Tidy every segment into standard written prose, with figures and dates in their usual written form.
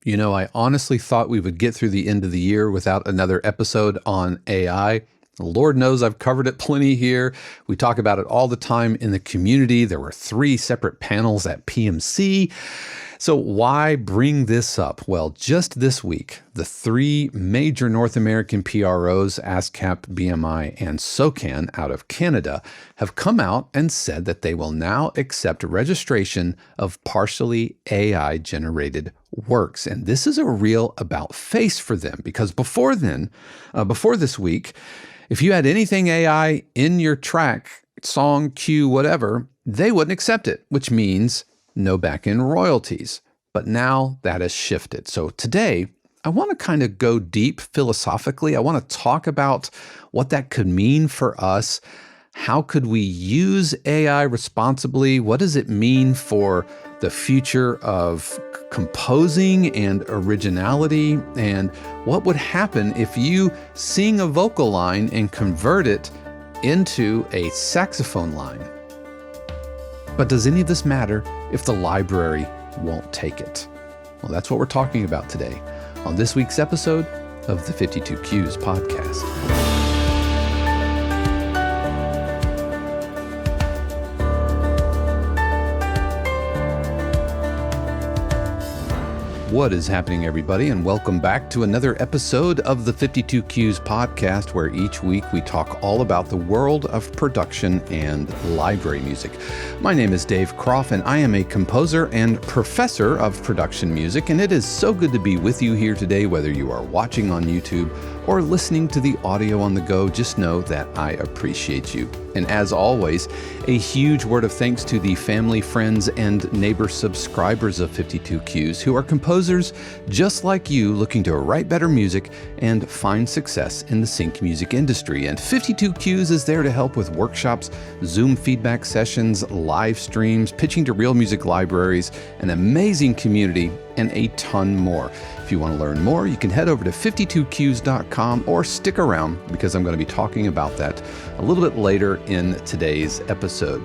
You know, I honestly thought we would get through the end of the year without another episode on AI. Lord knows I've covered it plenty here. We talk about it all the time in the community. There were 3 separate panels at PMC. So why bring this up? Well, just this week, the 3 major North American PROs, ASCAP, BMI, and SOCAN out of Canada, have come out and said that they will now accept registration of partially AI-generated works. And this is a real about face for them, because before this week, if you had anything AI in your track, song, cue, whatever, they wouldn't accept it, which means no back-end royalties. But now that has shifted. So today, I want to kind of go deep philosophically. I want to talk about what that could mean for us. How could we use AI responsibly? What does it mean for the future of composing and originality? And what would happen if you sing a vocal line and convert it into a saxophone line? But does any of this matter if the library won't take it? Well, that's what we're talking about today on this week's episode of the 52 Cues podcast. What is happening, everybody, and welcome back to another episode of the 52 Cues podcast, where each week we talk all about the world of production and library music. My name is Dave Kropf, and I am a composer and professor of production music, and it is so good to be with you here today, whether you are watching on YouTube or listening to the audio on the go. Just know that I appreciate you. And as always, a huge word of thanks to the family, friends, and neighbor subscribers of 52 Cues who are composers just like you, looking to write better music and find success in the sync music industry. And 52 Cues is there to help with workshops, Zoom feedback sessions, live streams, pitching to real music libraries, an amazing community, and a ton more. If you want to learn more, you can head over to 52cues.com or stick around, because I'm going to be talking about that a little bit later in today's episode.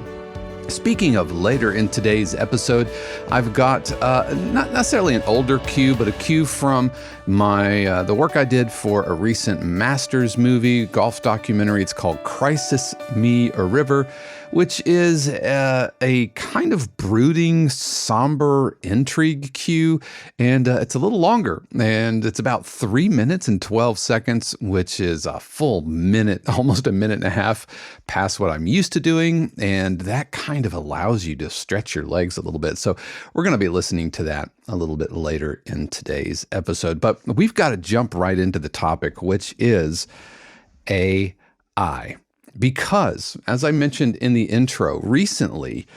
Speaking of later in today's episode, I've got not necessarily an older cue, but a cue from my the work I did for a recent Masters movie, golf documentary. It's called Crisis Me a River, which is a kind of brooding, somber intrigue cue, and it's a little longer, and it's about 3 minutes and 12 seconds, which is a full minute, almost a minute and a half past what I'm used to doing, and that kind of allows you to stretch your legs a little bit. So we're going to be listening to that a little bit later in today's episode, but we've got to jump right into the topic, which is AI. Because, as I mentioned in the intro, recently,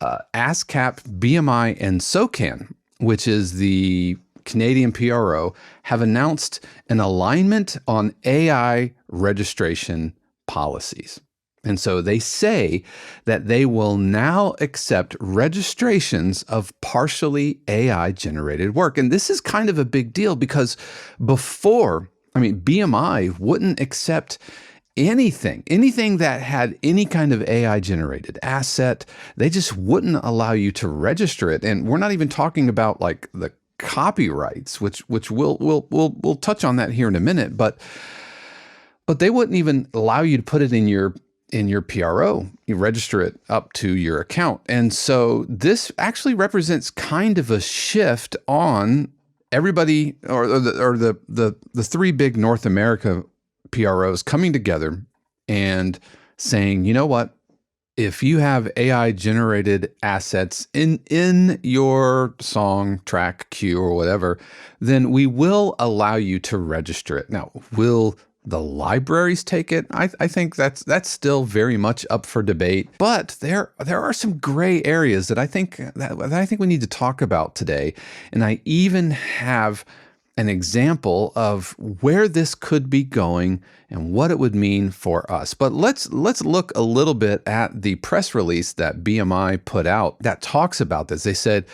ASCAP, BMI, and SOCAN, which is the Canadian PRO, have announced an alignment on AI registration policies. And so they say that they will now accept registrations of partially AI-generated work. And this is kind of a big deal, because before, BMI wouldn't accept anything that had any kind of AI generated asset. They just wouldn't allow you to register it. And we're not even talking about like the copyrights, which we'll touch on that here in a minute, but they wouldn't even allow you to put it in your PRO. You register it up to your account. And so this actually represents kind of a shift on everybody, or the 3 big North America PROs coming together and saying, you know what, if you have AI generated assets in your song, track, cue, or whatever, then we will allow you to register it. Now, will the libraries take it? I think that's still very much up for debate, but there are some gray areas that I think we need to talk about today. And I even have an example of where this could be going and what it would mean for us. But let's look a little bit at the press release that BMI put out that talks about this. They said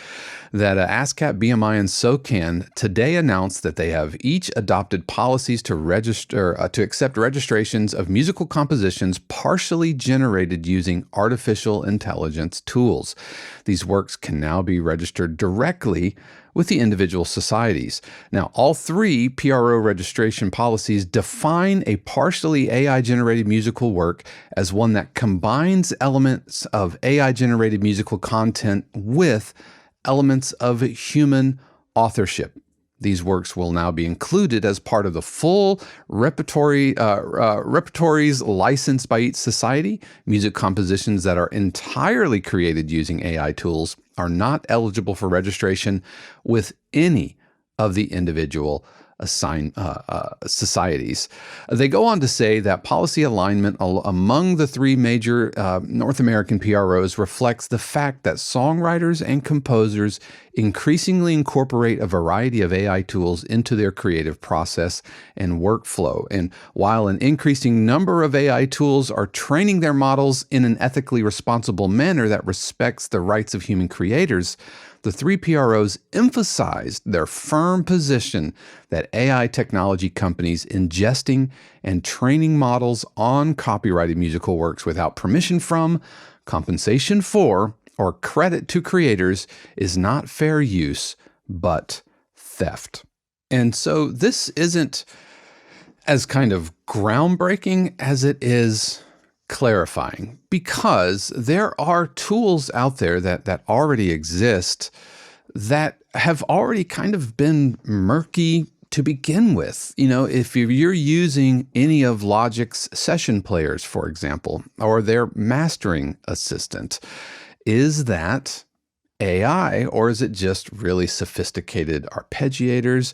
that ASCAP, BMI, and SOCAN today announced that they have each adopted policies to accept registrations of musical compositions partially generated using artificial intelligence tools. These works can now be registered directly with the individual societies. Now, all three PRO registration policies define a partially AI-generated musical work as one that combines elements of AI-generated musical content with elements of human authorship. These works will now be included as part of the full repertories licensed by each society. Music compositions that are entirely created using AI tools are not eligible for registration with any of the individual assigned societies. They go on to say that policy alignment among the three major North American PROs reflects the fact that songwriters and composers increasingly incorporate a variety of AI tools into their creative process and workflow. And while an increasing number of AI tools are training their models in an ethically responsible manner that respects the rights of human creators, the three PROs emphasized their firm position that AI technology companies ingesting and training models on copyrighted musical works without permission from, compensation for, or credit to creators is not fair use, but theft. And so this isn't as kind of groundbreaking as it is clarifying, because there are tools out there that already exist that have already kind of been murky to begin with. You know, if you're using any of Logic's session players, for example, or their mastering assistant, is that AI or is it just really sophisticated arpeggiators?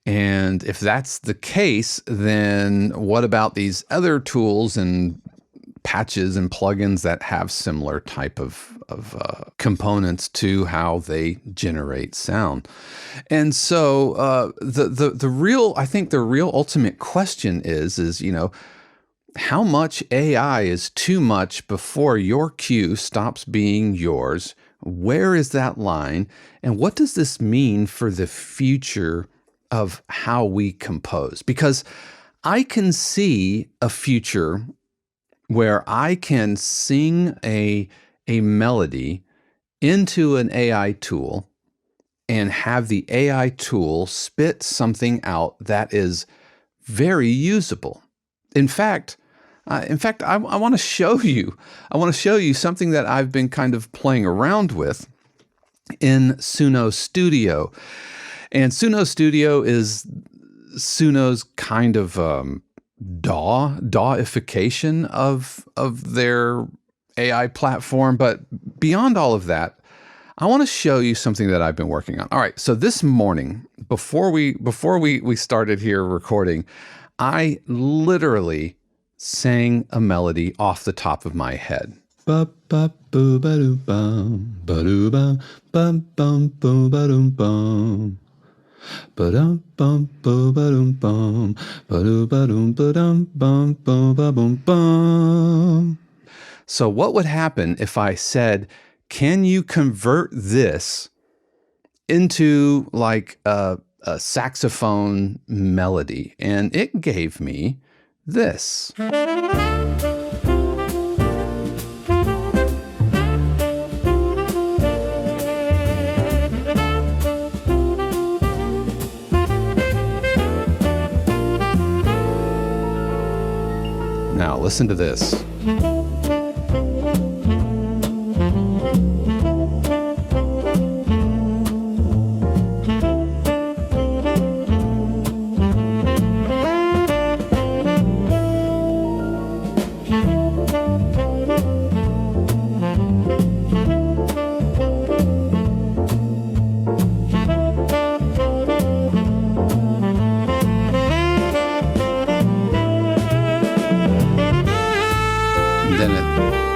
And if that's the case, then what about these other tools and patches and plugins that have similar type of components to how they generate sound? And so the real ultimate question is, you know, how much AI is too much before your cue stops being yours? Where is that line? And what does this mean for the future of how we compose? Because I can see a future where I can sing a melody into an AI tool and have the AI tool spit something out that is very usable. In fact, I want to show you. I want to show you something that I've been kind of playing around with in Suno Studio. And Suno Studio is Suno's kind of DAWification of their AI platform. But beyond all of that, I want to show you something that I've been working on. All right, so this morning, before we started here recording, I literally sang a melody off the top of my head. Ba ba boo ba doo bum ba doo bum bum bum boo ba doo bum ba dum bum boo ba doo bum ba doo ba doo ba dum bum bum ba boom bum. So what would happen if I said, can you convert this into like a saxophone melody? And it gave me this. Now listen to this.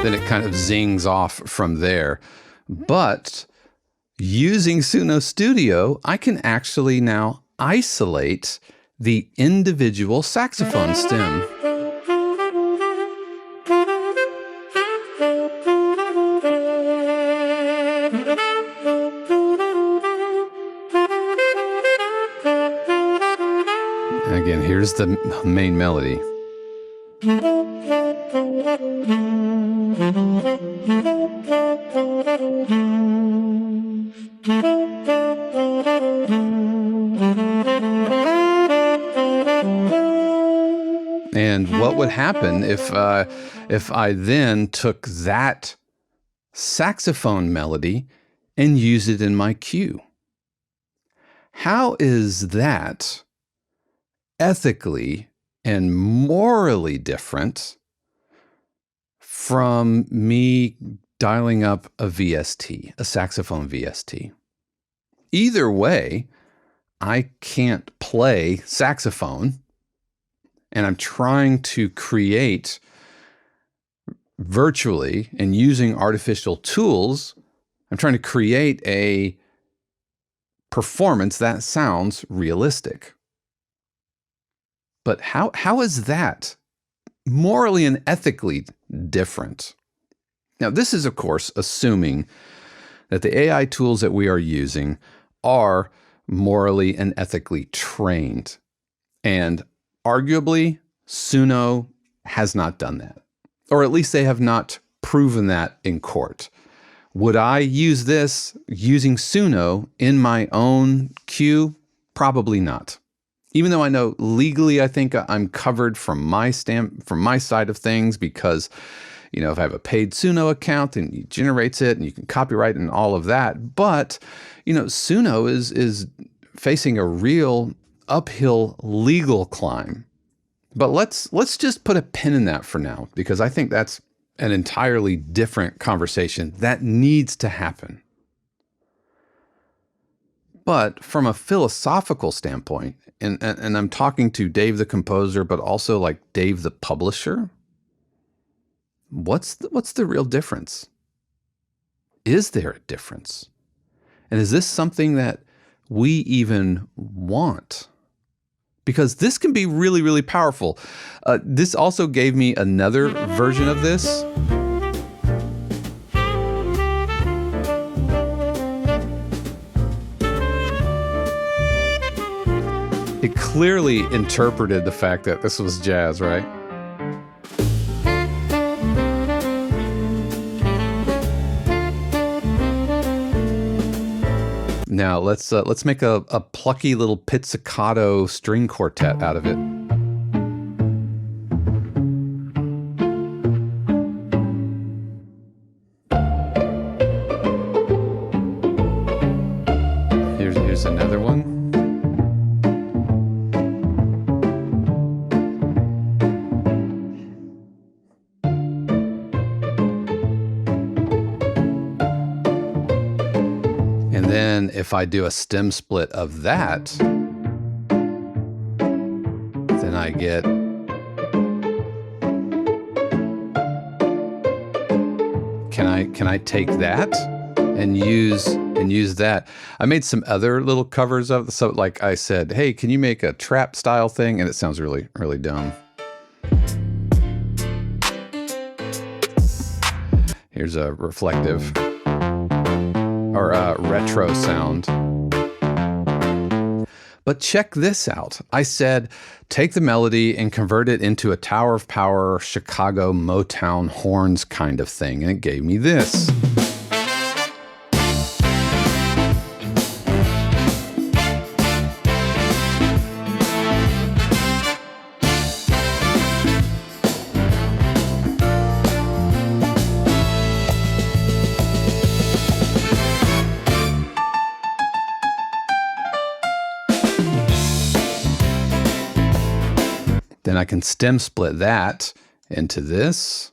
Then it kind of zings off from there. But using Suno Studio, I can actually now isolate the individual saxophone stem. And again, here's the main melody. And what would happen if I then took that saxophone melody and used it in my cue? How is that ethically and morally different from me dialing up a VST, a saxophone VST? Either way, I can't play saxophone, and I'm trying to create virtually and using artificial tools, I'm trying to create a performance that sounds realistic. But how is that morally and ethically different? Now, this is, of course, assuming that the AI tools that we are using are morally and ethically trained. And arguably, Suno has not done that. Or at least they have not proven that in court. Would I use this using Suno in my own cue? Probably not. Even though I know legally, I think I'm covered from my side of things, because, you know, if I have a paid Suno account and it generates it and you can copyright and all of that. But, you know, Suno is facing a real uphill legal climb. But let's just put a pin in that for now, because I think that's an entirely different conversation that needs to happen. But from a philosophical standpoint, and I'm talking to Dave the composer, but also like Dave the publisher, what's the real difference? Is there a difference? And is this something that we even want? Because this can be really, really powerful. This also gave me another version of this. It clearly interpreted the fact that this was jazz, right? Now let's make a plucky little pizzicato string quartet out of it. Here's another one. And then if I do a stem split of that, then I get can I take that and use that? I made some other little covers of, so like I said, hey, can you make a trap style thing? And it sounds really, really dumb. Here's a reflective or a retro sound. But check this out. I said, take the melody and convert it into a Tower of Power, Chicago Motown horns kind of thing. And it gave me this. Then I can stem split that into this.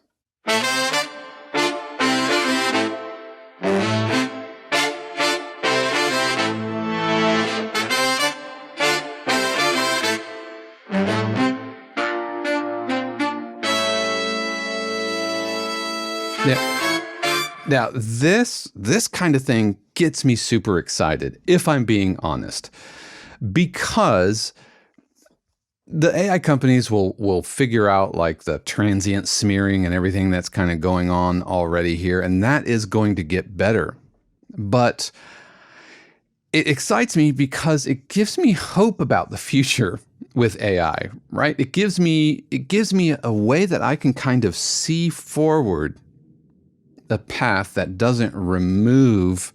Now this kind of thing gets me super excited, if I'm being honest, because the AI companies will figure out like the transient smearing and everything that's kind of going on already here, and that is going to get better. But it excites me because it gives me hope about the future with AI, right? It gives me a way that I can kind of see forward a path that doesn't remove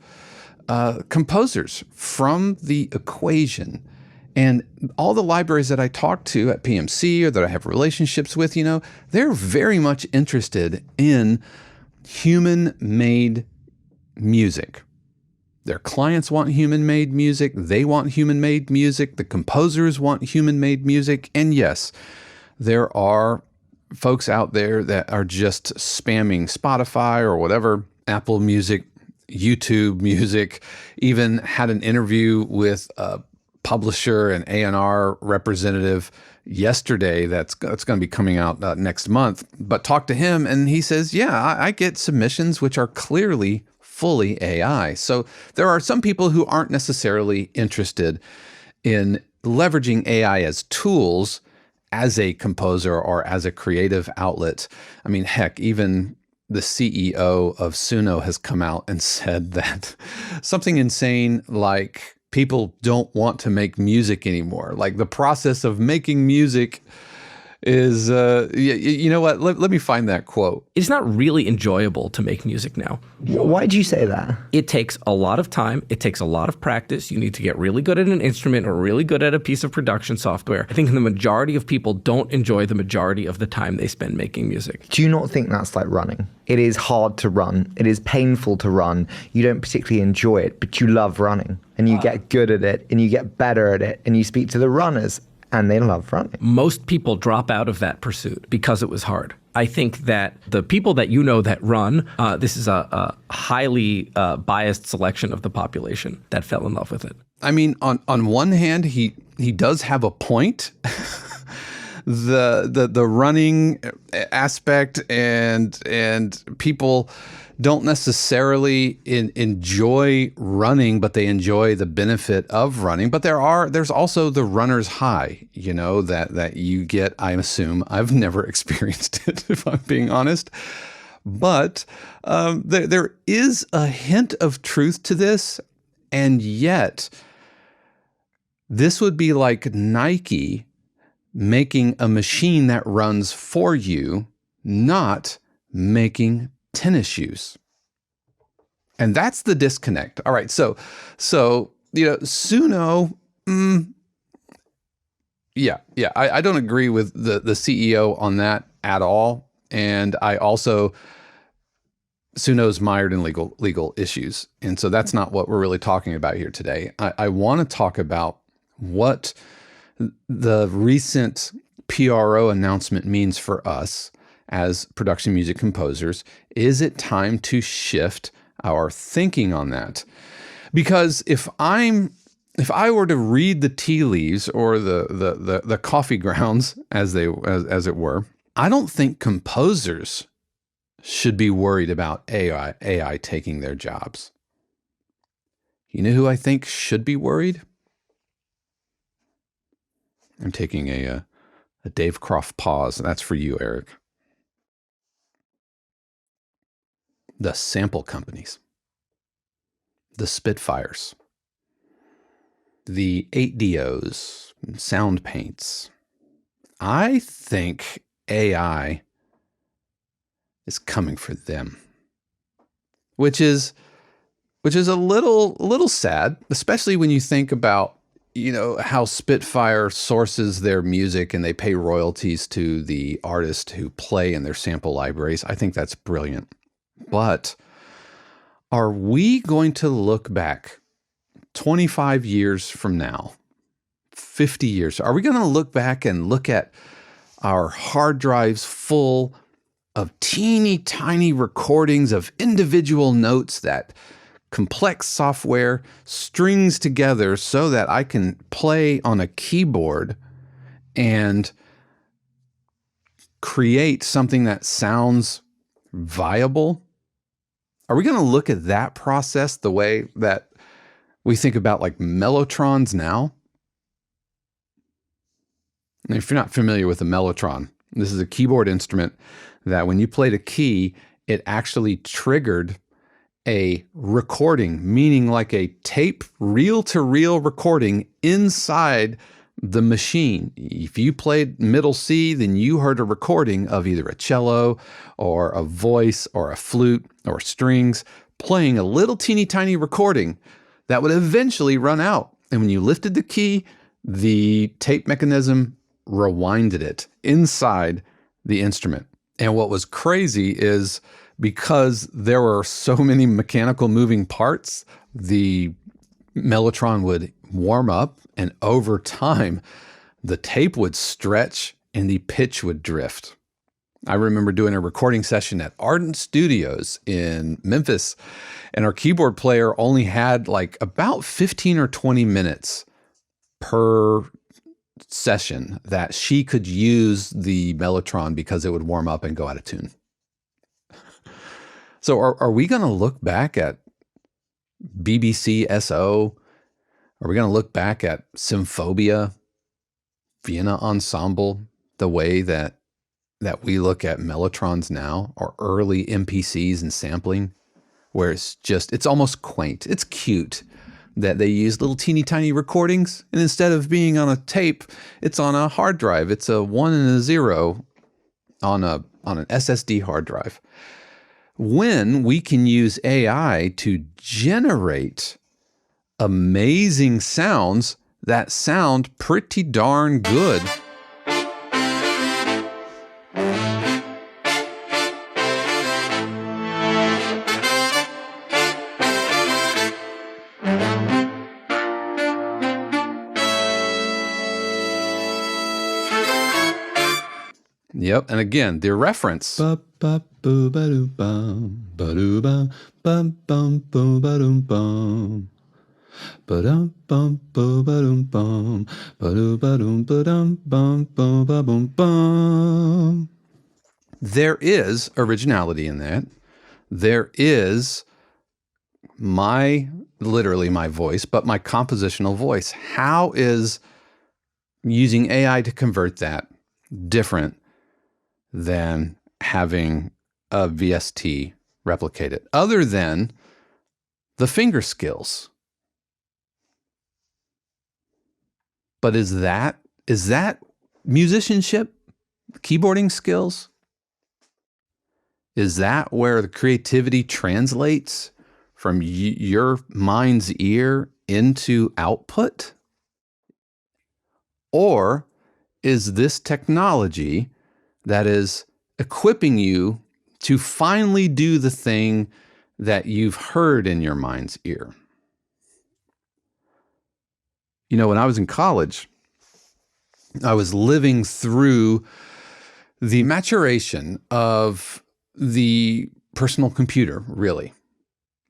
composers from the equation. And all the libraries that I talk to at PMC or that I have relationships with, they're very much interested in human-made music. Their clients want human-made music. They want human-made music. The composers want human-made music. And yes, there are folks out there that are just spamming Spotify or whatever, Apple Music, YouTube Music. Even had an interview with a publisher and A&R representative yesterday that's going to be coming out next month. But talked to him and he says, yeah, I get submissions which are clearly fully AI. So there are some people who aren't necessarily interested in leveraging AI as tools as a composer or as a creative outlet. I mean, heck, even the CEO of Suno has come out and said that something insane like people don't want to make music anymore. Like the process of making music is, you know what? Let me find that quote. It's not really enjoyable to make music now. Why do you say that? It takes a lot of time. It takes a lot of practice. You need to get really good at an instrument or really good at a piece of production software. I think the majority of people don't enjoy the majority of the time they spend making music. Do you not think that's like running? It is hard to run. It is painful to run. You don't particularly enjoy it, but you love running. And you get good at it, and you get better at it, and you speak to the runners, and they love running. Most people drop out of that pursuit because it was hard. I think that the people that you know that run, this is a highly biased selection of the population that fell in love with it. I mean, on one hand, he does have a point. The running aspect and people don't necessarily enjoy running, but they enjoy the benefit of running. But there's also the runner's high, that you get. I assume I've never experienced it, if I'm being honest. But there is a hint of truth to this, and yet this would be like Nike making a machine that runs for you, not making tennis shoes. And that's the disconnect. All right. So Suno, I don't agree with the CEO on that at all. And I also, Suno's mired in legal issues. And so that's not what we're really talking about here today. I want to talk about what the recent PRO announcement means for us as production music composers. Is it time to shift our thinking on that? Because if I were to read the tea leaves or the coffee grounds as it were, I don't think composers should be worried about AI taking their jobs. You know who I think should be worried? I'm taking a Dave Kropf pause. That's for you, Eric. The sample companies, the Spitfires, the 8DOs, sound paints. I think AI is coming for them, which is a little sad, especially when you think about how Spitfire sources their music and they pay royalties to the artists who play in their sample libraries. I think that's brilliant. But are we going to look back 25 years from now, 50 years? Are we going to look back and look at our hard drives full of teeny tiny recordings of individual notes that complex software strings together so that I can play on a keyboard and create something that sounds viable? Are we going to look at that process the way that we think about like mellotrons now? And if you're not familiar with a mellotron, this is a keyboard instrument that when you played a key, it actually triggered a recording, meaning like a tape, reel-to-reel recording inside the machine. If you played middle C, then you heard a recording of either a cello or a voice or a flute or strings playing a little teeny tiny recording that would eventually run out. And when you lifted the key, the tape mechanism rewinded it inside the instrument. And what was crazy is because there were so many mechanical moving parts, the mellotron would warm up, and over time, the tape would stretch and the pitch would drift. I remember doing a recording session at Ardent Studios in Memphis, and our keyboard player only had like about 15 or 20 minutes per session that she could use the mellotron because it would warm up and go out of tune. So are we going to look back at BBC SO? Are we going to look back at Symphobia, Vienna Ensemble, the way that we look at mellotrons now, or early MPCs and sampling, where it's almost quaint. It's cute that they use little teeny tiny recordings, and instead of being on a tape, it's on a hard drive. It's a 1 and a 0 on an SSD hard drive. When we can use AI to generate amazing sounds that sound pretty darn good. Yep, and again, the reference. There is originality in that. There is literally my voice, but my compositional voice. How is using AI to convert that different than having a VST replicate it, other than the finger skills? But is that musicianship, keyboarding skills? Is that where the creativity translates from your mind's ear into output? Or is this technology that is equipping you to finally do the thing that you've heard in your mind's ear? You know, when I was in college, I was living through the maturation of the personal computer, really.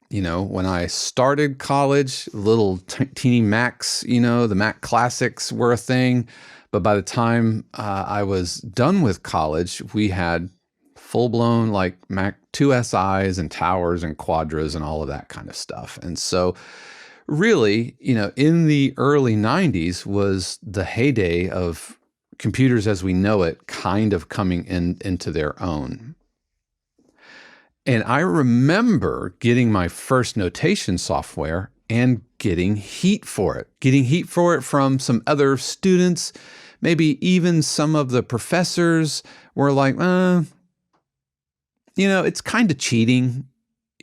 You know, when I started college, little teeny Macs, the Mac Classics were a thing. But by the time I was done with college, we had full-blown like Mac 2SIs and Towers and Quadras and all of that kind of stuff. And so really, in the early 90s was the heyday of computers as we know it kind of coming into their own. And I remember getting my first notation software and getting heat for it from some other students. Maybe even some of the professors were like, it's kind of cheating.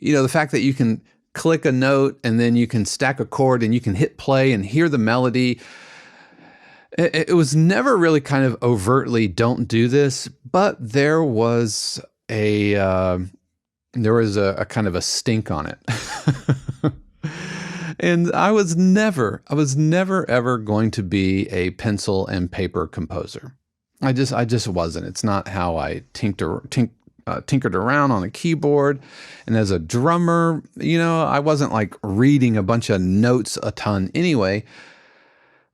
The fact that you can click a note and then you can stack a chord and you can hit play and hear the melody. It was never really kind of overtly don't do this, but there was a kind of a stink on it. And I was never ever going to be a pencil and paper composer. I just wasn't. It's not how I tinkered around on a keyboard. And as a drummer, I wasn't like reading a bunch of notes a ton anyway.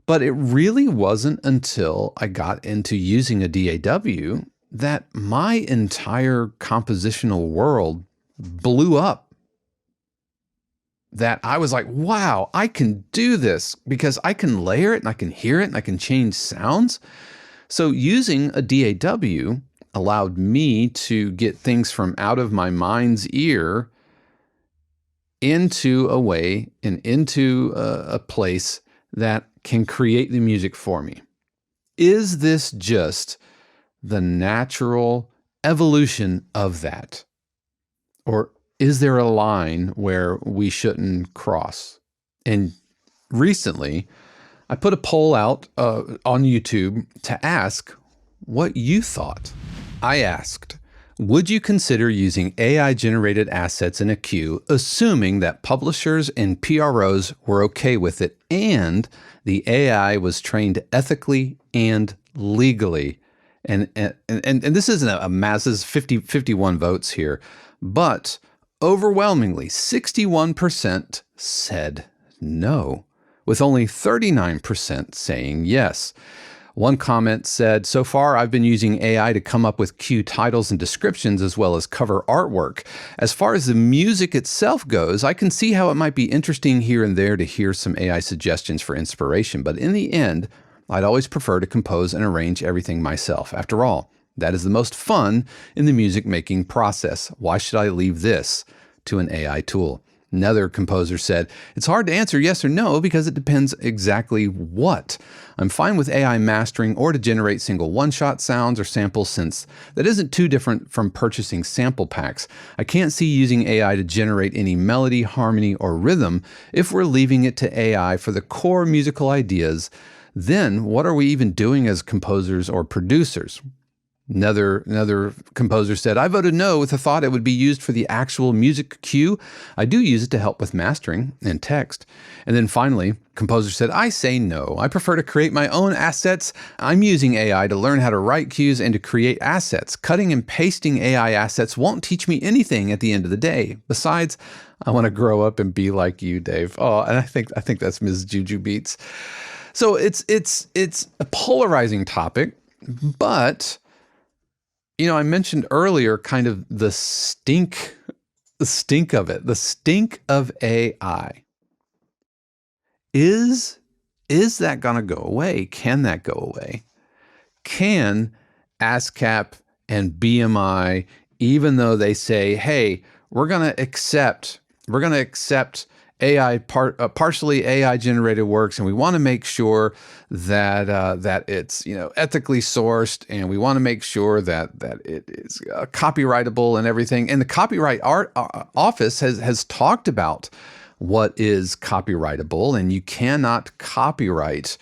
But it really wasn't until I got into using a DAW that my entire compositional world blew up. That I was like, wow, I can do this because I can layer it and I can hear it and I can change sounds. So using a DAW allowed me to get things from out of my mind's ear into a way and into a place that can create the music for me? Is this just the natural evolution of that? Or is there a line where we shouldn't cross? And recently, I put a poll out on YouTube to ask what you thought. I asked, would you consider using AI-generated assets in a queue, assuming that publishers and PROs were okay with it and the AI was trained ethically and legally? And this isn't a mass, this is 51 votes here, but overwhelmingly, 61% said no, with only 39% saying yes. One comment said, so far I've been using AI to come up with cue titles and descriptions as well as cover artwork. As far as the music itself goes, I can see how it might be interesting here and there to hear some AI suggestions for inspiration, but in the end, I'd always prefer to compose and arrange everything myself. After all, that is the most fun in the music making process. Why should I leave this to an AI tool? Another composer said, it's hard to answer yes or no because it depends exactly what. I'm fine with AI mastering or to generate single one-shot sounds or samples since that isn't too different from purchasing sample packs. I can't see using AI to generate any melody, harmony, or rhythm if we're leaving it to AI for the core musical ideas. Then what are we even doing as composers or producers? Another composer said, I voted no with the thought it would be used for the actual music cue. I do use it to help with mastering and text. And then finally, composer said, I say no. I prefer to create my own assets. I'm using AI to learn how to write cues and to create assets. Cutting and pasting AI assets won't teach me anything at the end of the day. Besides, I want to grow up and be like you, Dave. Oh, and I think that's Ms. Juju Beats. So it's a polarizing topic, but I mentioned earlier kind of the stink of it, the stink of AI. Is that going to go away? Can that go away? Can ASCAP and BMI, even though they say, hey, we're going to accept AI partially AI generated works, and we want to make sure that it's ethically sourced, and we want to make sure that it is copyrightable and everything. And the Copyright Office has talked about what is copyrightable, and you cannot copyright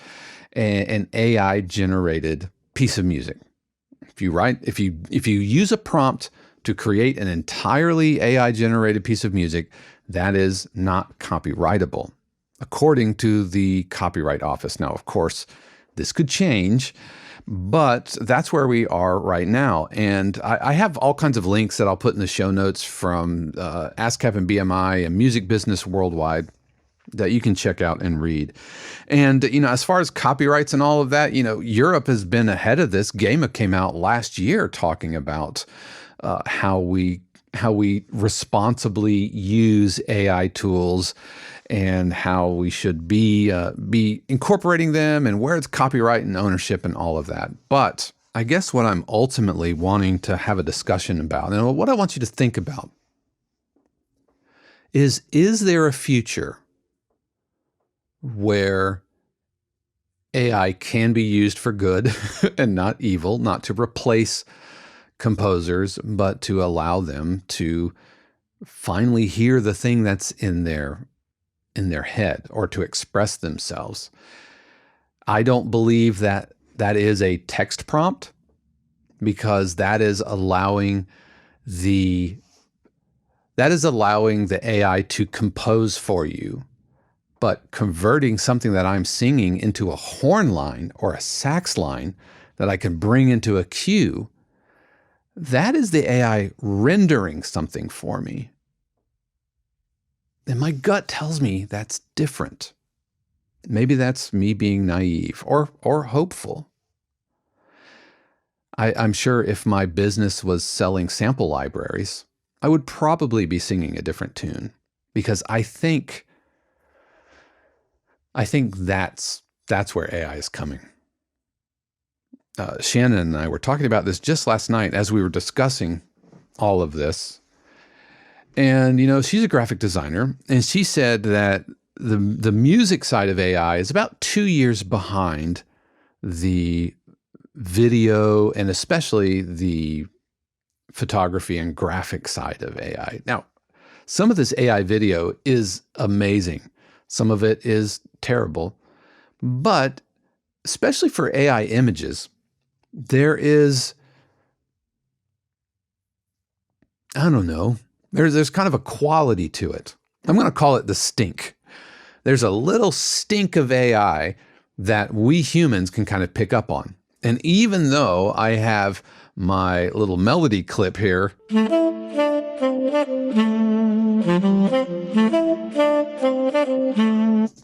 an AI generated piece of music. If you use a prompt to create an entirely AI generated piece of music, that is not copyrightable, according to the Copyright Office. Now, of course, this could change, but that's where we are right now. And I have all kinds of links that I'll put in the show notes from ASCAP and BMI and Music Business Worldwide that you can check out and read. And, as far as copyrights and all of that, Europe has been ahead of this. GEMA came out last year talking about how we responsibly use AI tools and how we should be incorporating them and where it's copyright and ownership and all of that. But I guess what I'm ultimately wanting to have a discussion about, and what I want you to think about, is there a future where AI can be used for good and not evil, not to replace composers, but to allow them to finally hear the thing that's in their head or to express themselves? I don't believe that is a text prompt, because that is allowing the AI to compose for you. But converting something that I'm singing into a horn line or a sax line that I can bring into a cue, that is the AI rendering something for me. And my gut tells me that's different. Maybe that's me being naive or hopeful. I'm sure if my business was selling sample libraries, I would probably be singing a different tune, because I think that's where AI is coming. Shannon and I were talking about this just last night as we were discussing all of this. And, she's a graphic designer, and she said that the music side of AI is about 2 years behind the video and especially the photography and graphic side of AI. Now, some of this AI video is amazing. Some of it is terrible. But especially for AI images, there is, I don't know, there's kind of a quality to it. I'm going to call it the stink. There's a little stink of AI that we humans can kind of pick up on. And even though I have my little melody clip here,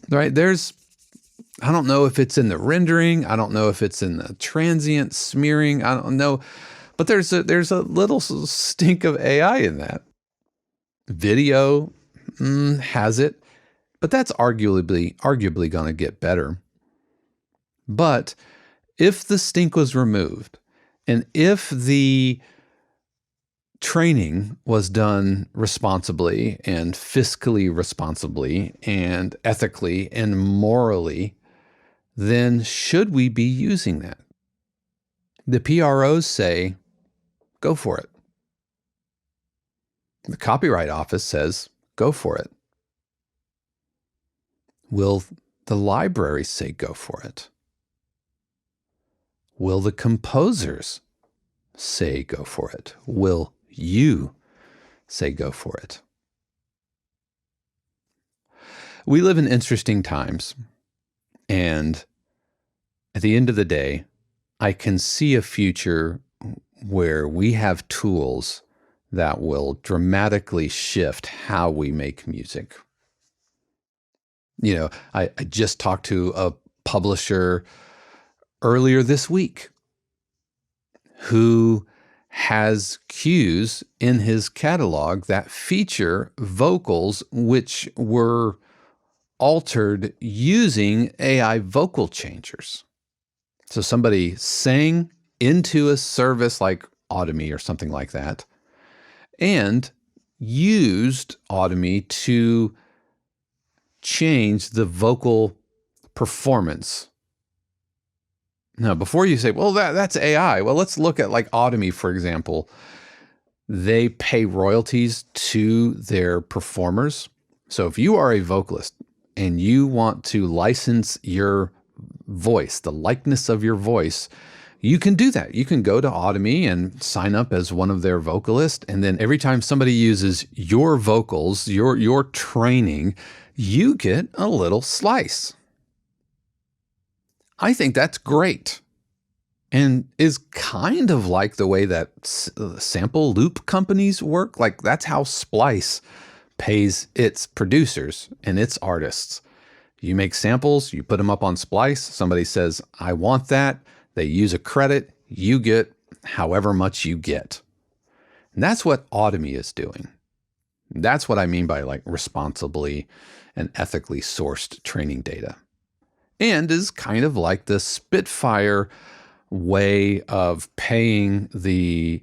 right, I don't know if it's in the rendering, I don't know if it's in the transient smearing, I don't know, but there's a little stink of AI in that. Video has it, but that's arguably going to get better. But if the stink was removed, and if the training was done responsibly and fiscally responsibly and ethically and morally, then should we be using that? The PROs say, go for it. The Copyright Office says, go for it. Will the libraries say go for it? Will the composers say go for it? Will you say go for it? We live in interesting times, and at the end of the day, I can see a future where we have tools that will dramatically shift how we make music. I just talked to a publisher earlier this week who has cues in his catalog that feature vocals which were altered using AI vocal changers. So somebody sang into a service like Audemy or something like that, and used Audemy to change the vocal performance. Now, before you say, well, that's AI, well, let's look at like Audemy, for example. They pay royalties to their performers. So if you are a vocalist and you want to license your voice, the likeness of your voice, you can do that. You can go to Audemy and sign up as one of their vocalists. And then every time somebody uses your vocals, your training, you get a little slice. I think that's great, and is kind of like the way that sample loop companies work. Like that's how Splice pays its producers and its artists. You make samples, you put them up on Splice, somebody says, I want that. They use a credit, you get however much you get. And that's what Audemy is doing. That's what I mean by like responsibly and ethically sourced training data. And is kind of like the Spitfire way of paying the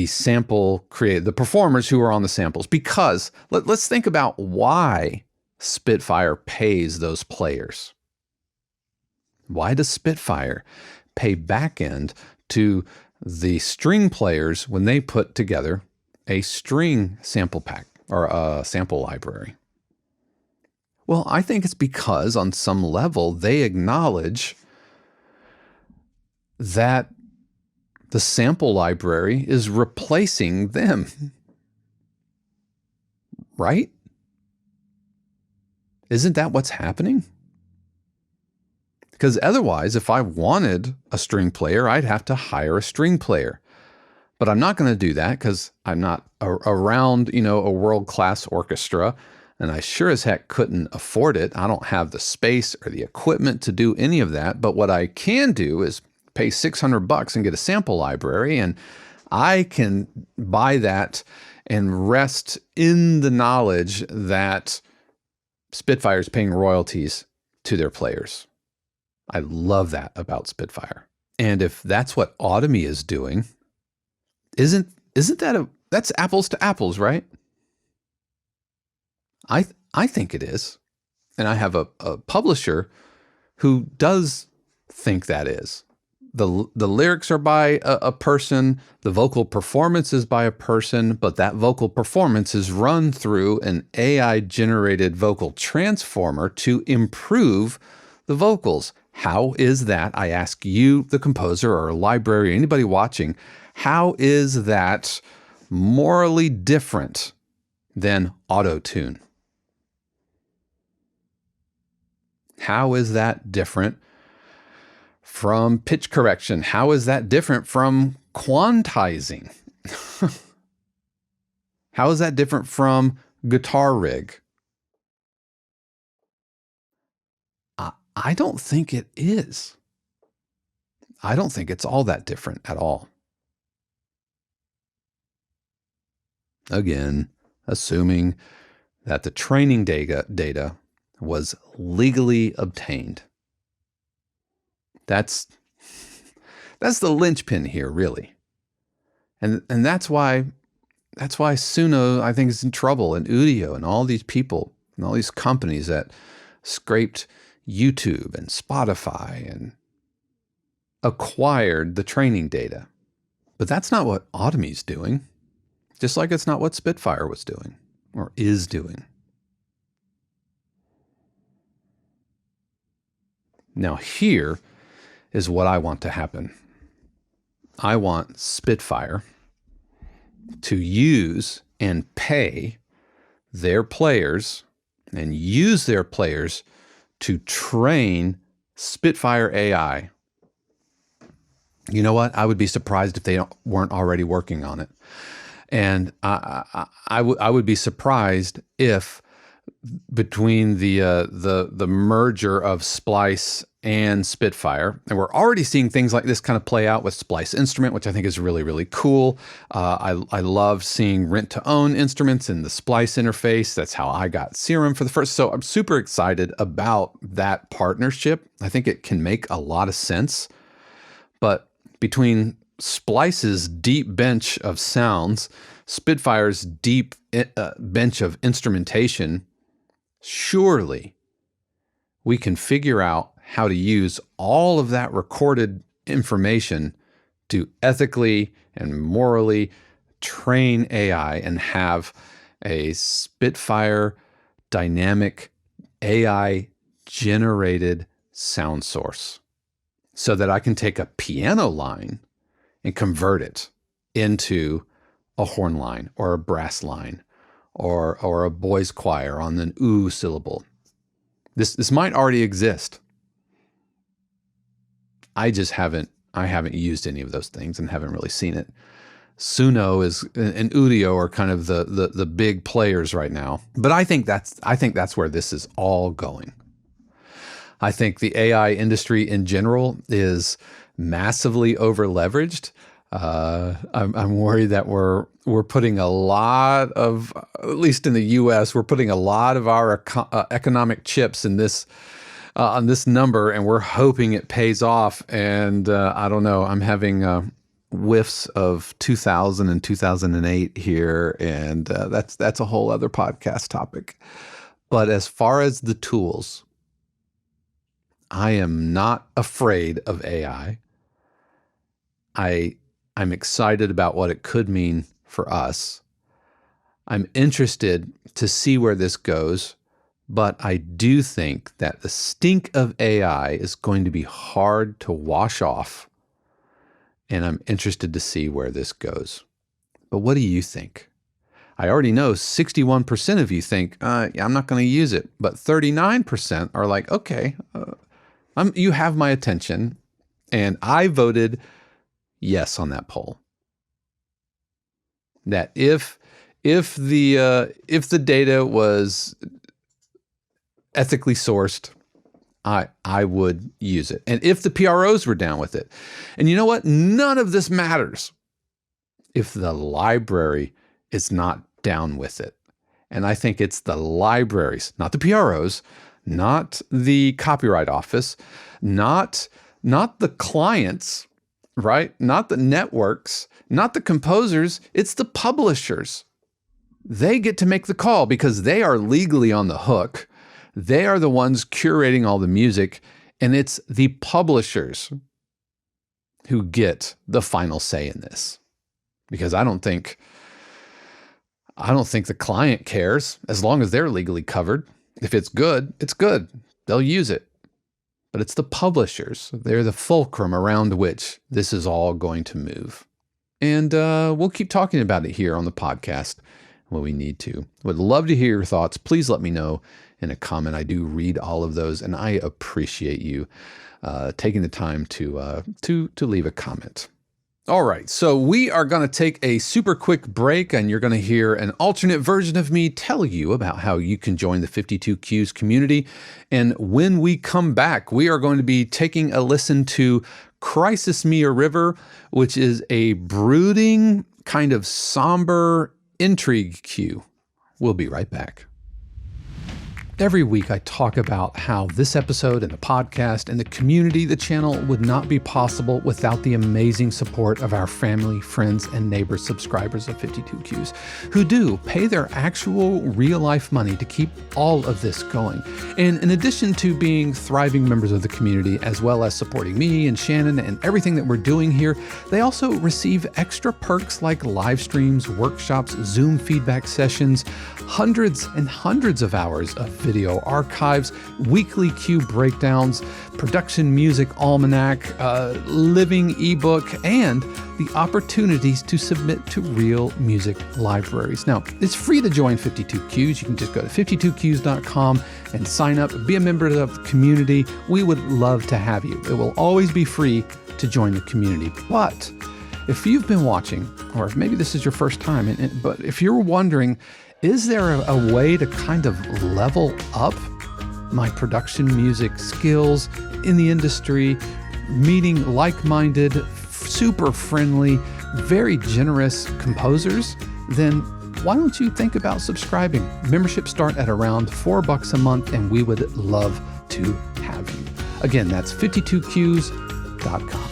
sample the performers who are on the samples. Because let's think about why Spitfire pays those players. Why does Spitfire pay backend to the string players when they put together a string sample pack or a sample library? Well, I think it's because on some level they acknowledge that the sample library is replacing them, right? Isn't that what's happening? Because otherwise, if I wanted a string player, I'd have to hire a string player. But I'm not going to do that because I'm not around, a world-class orchestra. And I sure as heck couldn't afford it. I don't have the space or the equipment to do any of that. But what I can do is pay $600 and get a sample library, and I can buy that and rest in the knowledge that Spitfire is paying royalties to their players. I love that about Spitfire. And if that's what Audemy is doing, isn't that that's apples to apples, right? I think it is. And I have a publisher who does think that is. The lyrics are by a person, the vocal performance is by a person, but that vocal performance is run through an AI-generated vocal transformer to improve the vocals. How is that? I ask you, the composer or a library, anybody watching, how is that morally different than auto-tune? How is that different from pitch correction? How is that different from quantizing? How is that different from guitar rig? I don't think it is. I don't think it's all that different at all. Again, assuming that the training data was legally obtained. That's the linchpin here, really. And that's why Suno, I think, is in trouble, and Udio and all these people and all these companies that scraped YouTube and Spotify and acquired the training data. But that's not what Automy's doing, just like it's not what Spitfire was doing or is doing. Now here is what I want to happen. I want Spitfire to use and pay their players and use their players to train Spitfire AI. You know what? I would be surprised if they weren't already working on it. And I would be surprised if between the merger of Splice and Spitfire, and we're already seeing things like this kind of play out with Splice Instrument, which I think is really, really cool. I love seeing rent-to-own instruments in the Splice interface. That's how I got Serum for the first. So I'm super excited about that partnership. I think it can make a lot of sense. But between Splice's deep bench of sounds, Spitfire's deep bench of instrumentation, surely we can figure out how to use all of that recorded information to ethically and morally train AI and have a Spitfire dynamic AI generated sound source so that I can take a piano line and convert it into a horn line or a brass line or a boys choir on an oo syllable. This might already exist. I haven't used any of those things and haven't really seen it. Suno and Udio are kind of the big players right now. But I think that's where this is all going. I think the AI industry in general is massively over leveraged. I'm worried that we're putting a lot of, at least in the U.S., we're putting a lot of our economic chips in this on this number, and we're hoping it pays off. And I don't know. I'm having whiffs of 2000 and 2008 here, and that's a whole other podcast topic. But as far as the tools, I am not afraid of AI. I'm excited about what it could mean for us. I'm interested to see where this goes, but I do think that the stink of AI is going to be hard to wash off, and I'm interested to see where this goes. But what do you think? I already know 61% of you think, yeah, I'm not going to use it, but 39% are like, okay, you have my attention, and I voted yes on that poll. That if the data was ethically sourced, I would use it. And if the PROs were down with it. And you know what? None of this matters if the library is not down with it. And I think it's the libraries, not the PROs, not the copyright office, not the clients, right? Not the networks, not the composers. It's the publishers. they get to make the call because they are legally on the hook. They are the ones curating all the music, and it's the publishers who get the final say in this. Because I don't think the client cares as long as they're legally covered. If it's good, it's good. They'll use it. But it's the publishers. They're the fulcrum around which this is all going to move. And we'll keep talking about it here on the podcast when we need to. Would love to hear your thoughts. Please let me know in a comment. I do read all of those, and I appreciate you taking the time to leave a comment. All right, so we are going to take a super quick break, and you're going to hear an alternate version of me tell you about how you can join the 52 Qs community. And when we come back, we are going to be taking a listen to Crisis Me a River, which is a brooding, kind of somber intrigue cue. We'll be right back. Every week I talk about how this episode and the podcast and the community, the channel, would not be possible without the amazing support of our family, friends, and neighbors, subscribers of 52 Qs, who do pay their actual real-life money to keep all of this going. And in addition to being thriving members of the community, as well as supporting me and Shannon and everything that we're doing here, they also receive extra perks like live streams, workshops, Zoom feedback sessions, hundreds and hundreds of hours of video archives, weekly Q breakdowns, production music almanac, living ebook, and the opportunities to submit to real music libraries. Now, it's free to join 52 Qs. You can just go to 52qs.com and sign up, be a member of the community. We would love to have you. It will always be free to join the community. But if you've been watching, or if maybe this is your first time, but if you're wondering, is there a way to kind of level up my production music skills in the industry, meeting like-minded, super friendly, very generous composers? Then why don't you think about subscribing? Memberships start at around $4 a month, and we would love to have you. Again, that's 52qs.com.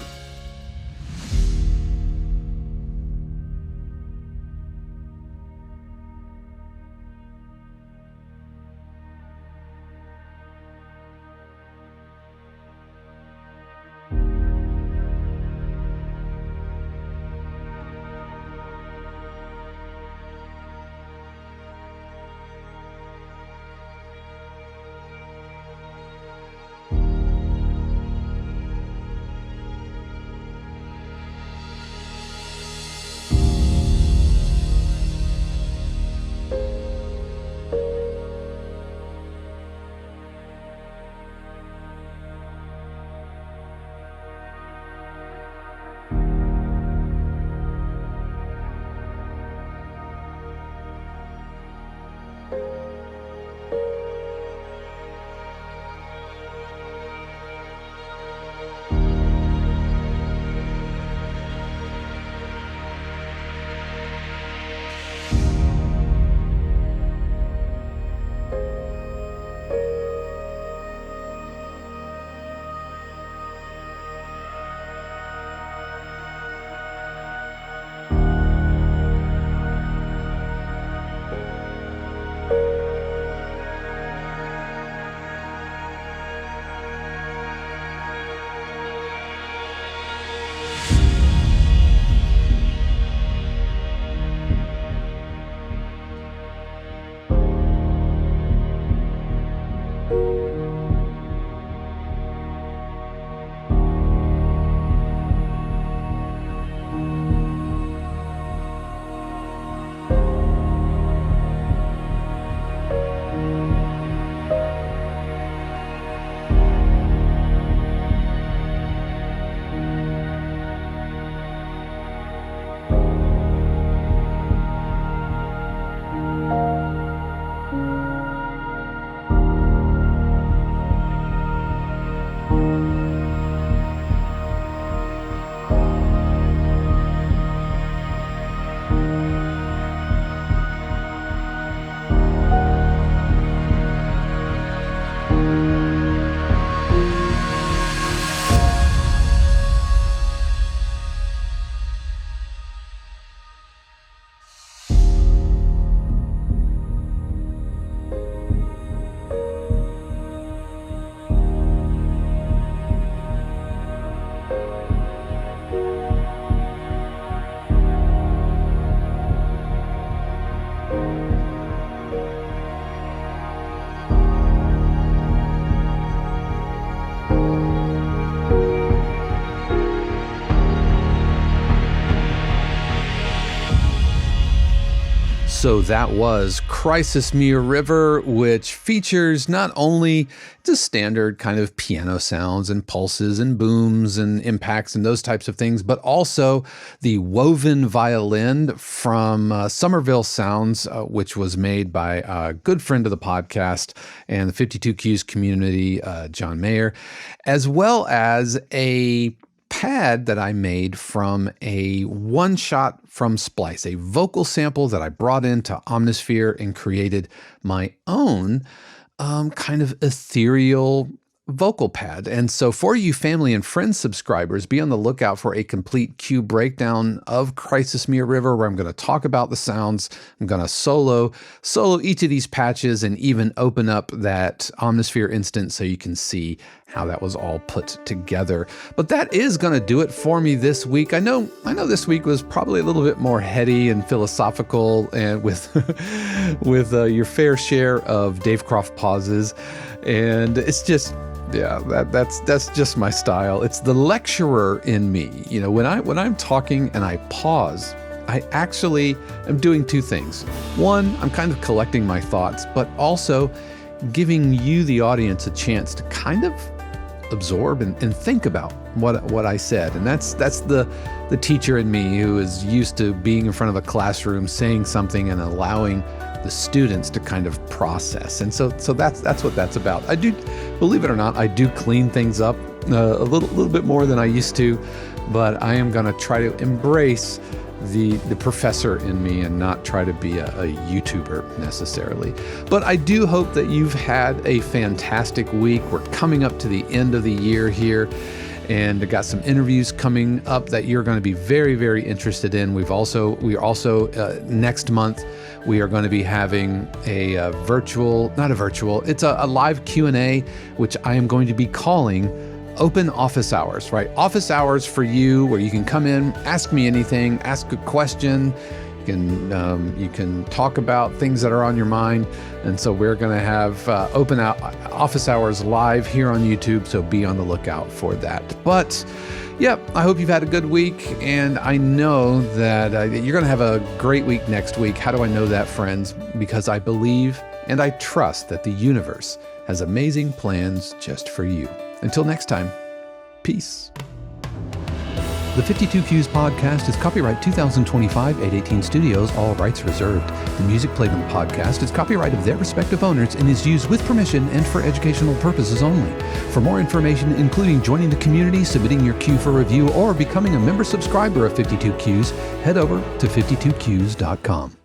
So that was Crisis Me a River, which features not only just standard kind of piano sounds and pulses and booms and impacts and those types of things, but also the woven violin from Somerville Sounds, which was made by a good friend of the podcast and the 52 Qs community, John Mayer, as well as a pad that I made from a one-shot from Splice, a vocal sample that I brought into Omnisphere and created my own kind of ethereal vocal pad. And so for you family and friends subscribers, be on the lookout for a complete cue breakdown of Crisis Me a River, where I'm going to talk about the sounds. I'm going to solo each of these patches and even open up that Omnisphere instance so you can see how that was all put together. But that is going to do it for me this week. I know this week was probably a little bit more heady and philosophical, and with your fair share of Dave Kropf pauses, and it's just, yeah, that's just my style. It's the lecturer in me. You know, when I'm talking and I pause, I actually am doing two things. One, I'm kind of collecting my thoughts, but also giving you, the audience, a chance to kind of absorb and think about what I said. And that's the teacher in me, who is used to being in front of a classroom, saying something and allowing the students to kind of process. And so that's what that's about. I do, believe it or not, I do clean things up a little bit more than I used to, but I am going to try to embrace the professor in me and not try to be a YouTuber necessarily. But I do hope that you've had a fantastic week. We're coming up to the end of the year here, and I got some interviews coming up that you're going to be very, very interested in. We are also next month, we are going to be having a live Q&A, which I am going to be calling Open Office Hours, right? Office hours for you, where you can come in, ask me anything, ask a question. You can talk about things that are on your mind. And so we're going to have open office hours live here on YouTube. So be on the lookout for that. But yeah, I hope you've had a good week, and I know that you're going to have a great week next week. How do I know that, friends? Because I believe and I trust that the universe has amazing plans just for you. Until next time, peace. The 52 Qs podcast is copyright 2025 818 Studios, all rights reserved. The music played on the podcast is copyright of their respective owners and is used with permission and for educational purposes only. For more information, including joining the community, submitting your cue for review, or becoming a member subscriber of 52 Qs, head over to 52qs.com.